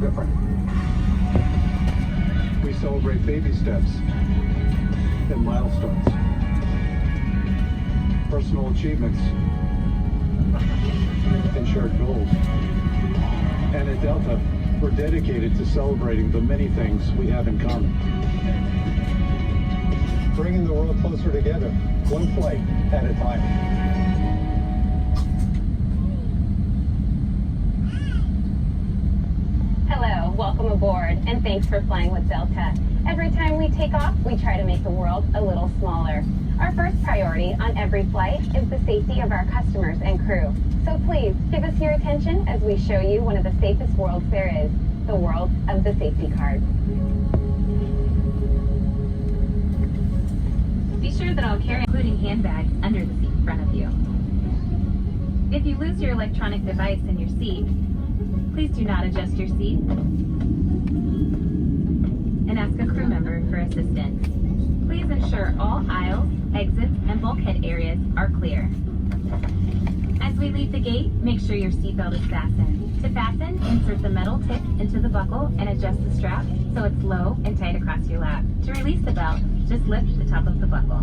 different. We celebrate baby steps and milestones, personal achievements, and shared goals. And at Delta, we're dedicated to celebrating the many things we have in common. Bringing the world closer together, one flight at a time. Hello, welcome aboard, and thanks for flying with Delta. Every time we take off, we try to make the world a little smaller. Our first priority on every flight is the safety of our customers and crew. So please, give us your attention as we show you one of the safest worlds there is, the world of the safety card. Be sure that all carry including handbags under the seat in front of you. If you lose your electronic device in your seat, please do not adjust your seat and ask a crew member for assistance. Please ensure all aisles, exits, and bulkhead areas are clear. As we leave the gate, make sure your seatbelt is fastened. To fasten, insert the metal tip into the buckle and adjust the strap so it's low and tight across your lap. To release the belt, just lift the top of the buckle.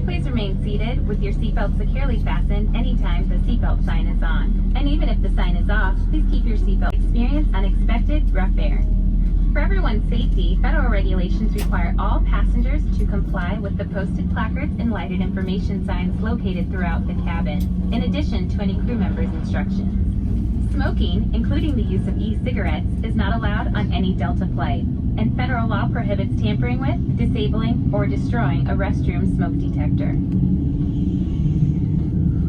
Please remain seated with your seatbelt securely fastened anytime the seatbelt sign is on. And even if the sign is off, please keep your seatbelt. Experience unexpected rough air. For everyone's safety, federal regulations require all passengers to comply with the posted placards and lighted information signs located throughout the cabin, in addition to any crew members' instructions. Smoking, including the use of e-cigarettes, is not allowed on any Delta flight, and federal law prohibits tampering with, disabling, or destroying a restroom smoke detector.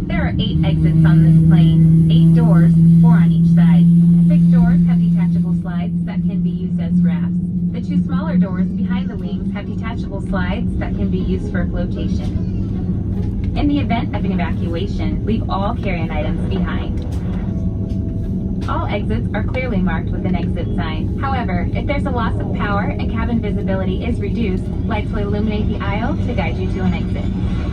There are 8 exits on this plane, 8 doors, 4 on each side. 6 doors have detachable slides that can be used as rafts. The 2 smaller doors behind the wings have detachable slides that can be used for flotation. In the event of an evacuation, leave all carry-on items behind. All exits are clearly marked with an exit sign. However, if there's a loss of power and cabin visibility is reduced, lights will illuminate the aisle to guide you to an exit.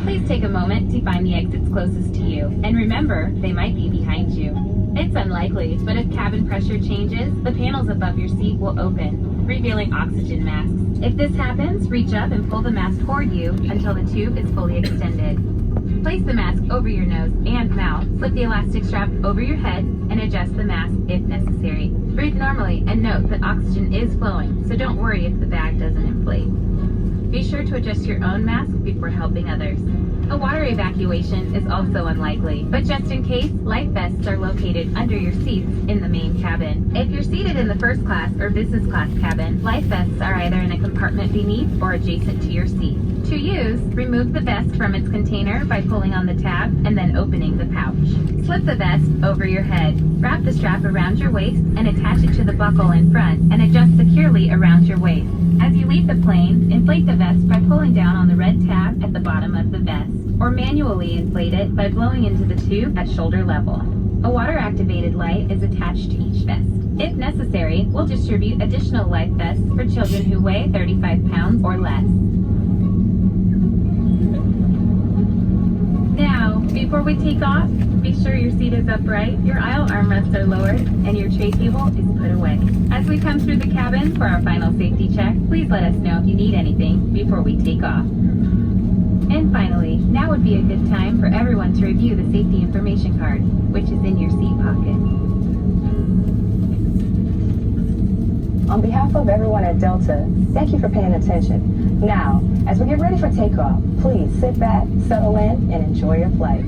Please take a moment to find the exits closest to you, and remember, they might be behind you. It's unlikely, but if cabin pressure changes, the panels above your seat will open, revealing oxygen masks. If this happens, reach up and pull the mask toward you until the tube is fully extended. Place the mask over your nose and mouth, slip the elastic strap over your head, and adjust the mask if necessary. Breathe normally and note that oxygen is flowing, so don't worry if the bag doesn't inflate. Be sure to adjust your own mask before helping others. A water evacuation is also unlikely, but just in case, life vests are located under your seats in the main cabin. If you're seated in the first class or business class cabin, life vests are either in a compartment beneath or adjacent to your seat. To use, remove the vest from its container by pulling on the tab and then opening the pouch. Slip the vest over your head. Wrap the strap around your waist and attach it to the buckle in front and adjust securely around your waist. As you leave the plane, inflate the vest by pulling down on the red tab at the bottom of the vest, or manually inflate it by blowing into the tube at shoulder level. A water-activated light is attached to each vest. If necessary, we'll distribute additional life vests for children who weigh 35 pounds or less. Now, before we take off, be sure your seat is upright, your aisle armrests are lowered, and your tray table is put away. As we come through the cabin for our final safety check, please let us know if you need anything before we take off. And finally, now would be a good time for everyone to review the safety information card, which is in your seat pocket. On behalf of everyone at Delta, thank you for paying attention. Now, as we get ready for takeoff, please sit back, settle in, and enjoy your flight.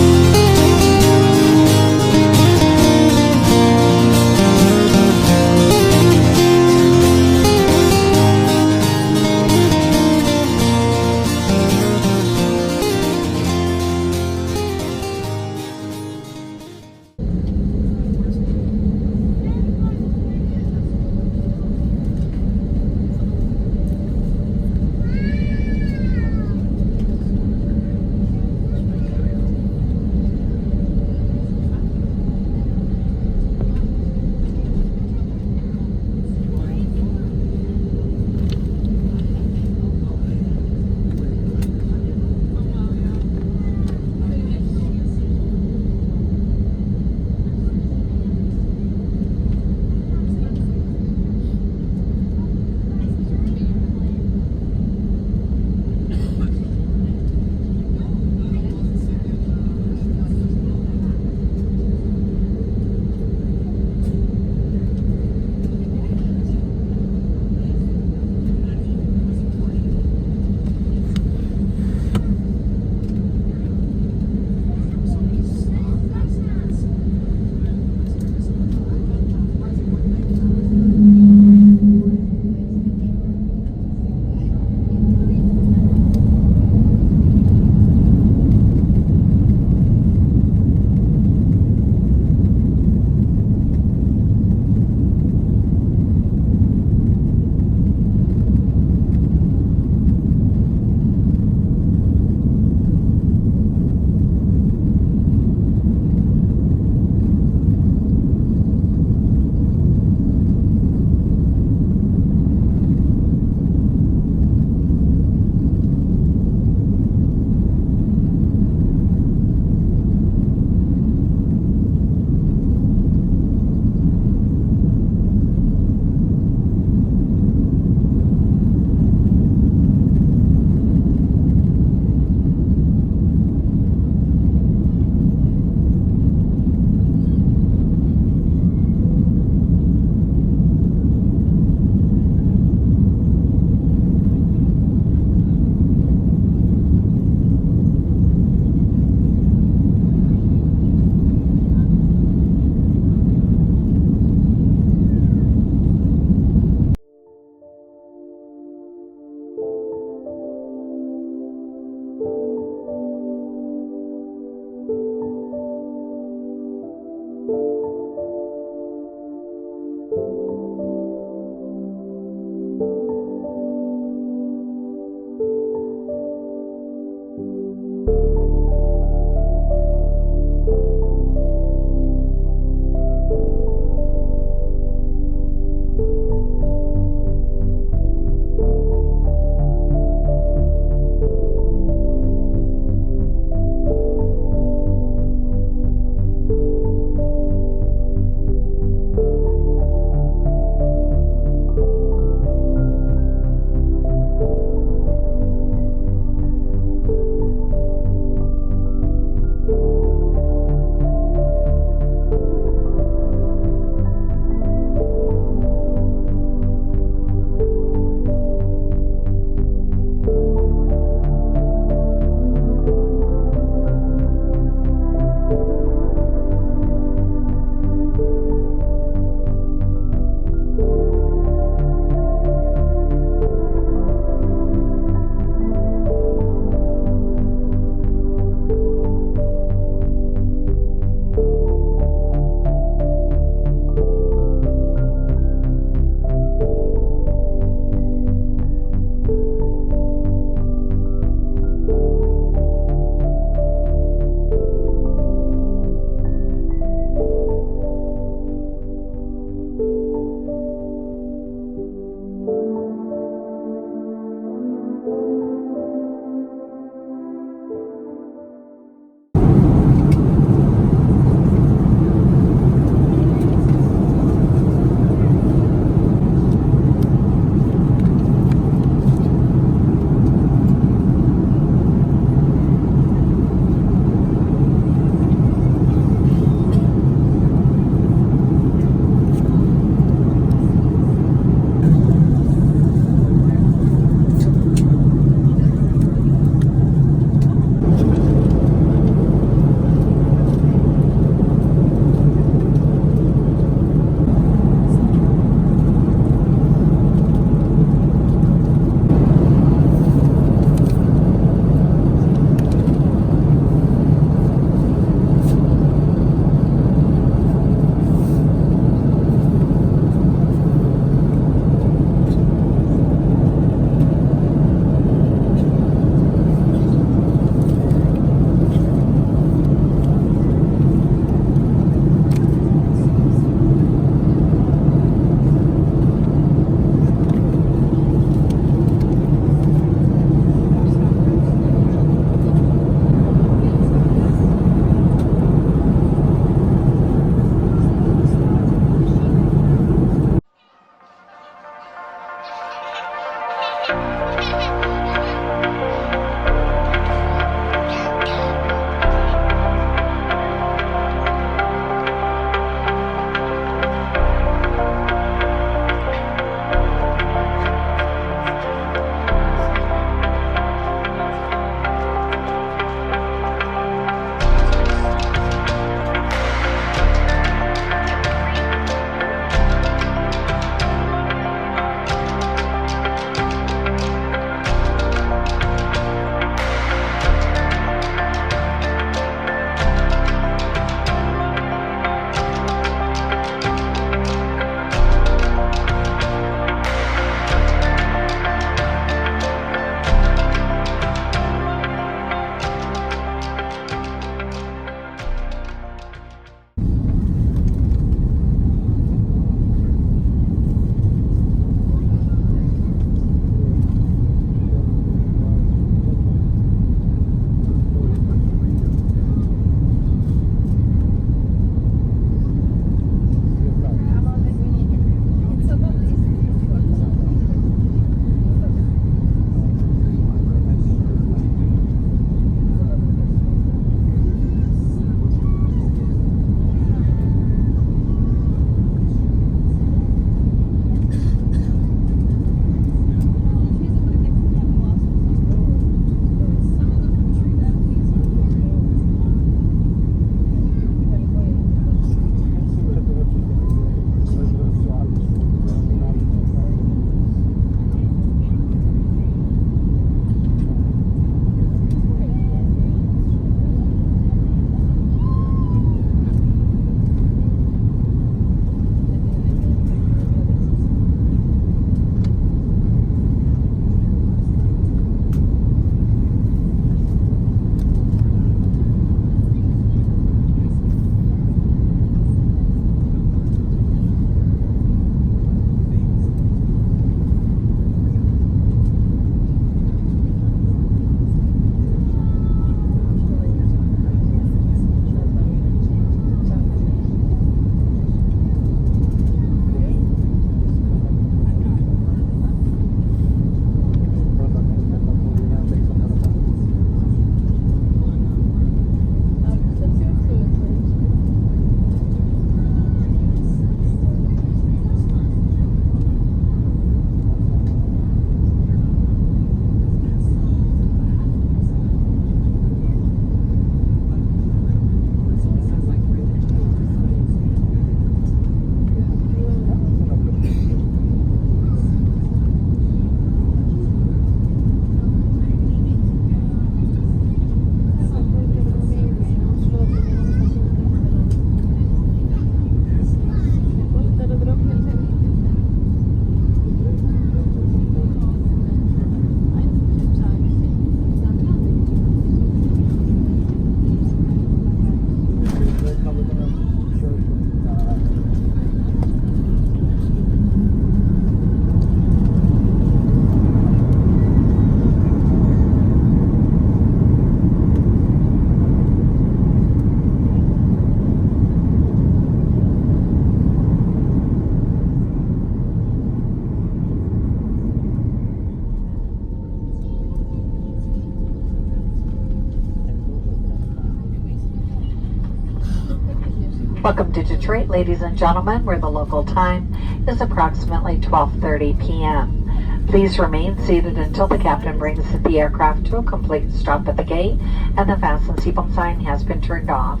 Welcome to Detroit, ladies and gentlemen, where the local time is approximately 12:30 p.m. Please remain seated until the captain brings the aircraft to a complete stop at the gate and the fasten seatbelt sign has been turned off.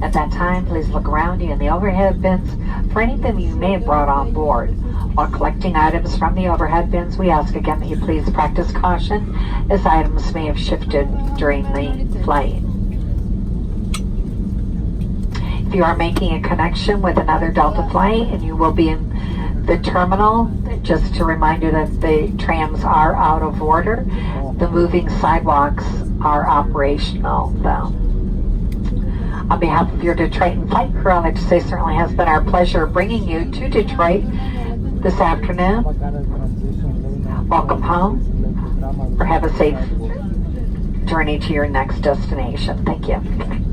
At that time, please look around you in the overhead bins for anything you may have brought on board. While collecting items from the overhead bins, we ask again that you please practice caution as items may have shifted during the flight. If you are making a connection with another Delta flight and you will be in the terminal, just to remind you that the trams are out of order. The moving sidewalks are operational though. On behalf of your Detroit and flight crew, I'd like to say certainly has been our pleasure bringing you to Detroit this afternoon. Welcome home, or have a safe journey to your next destination. Thank you.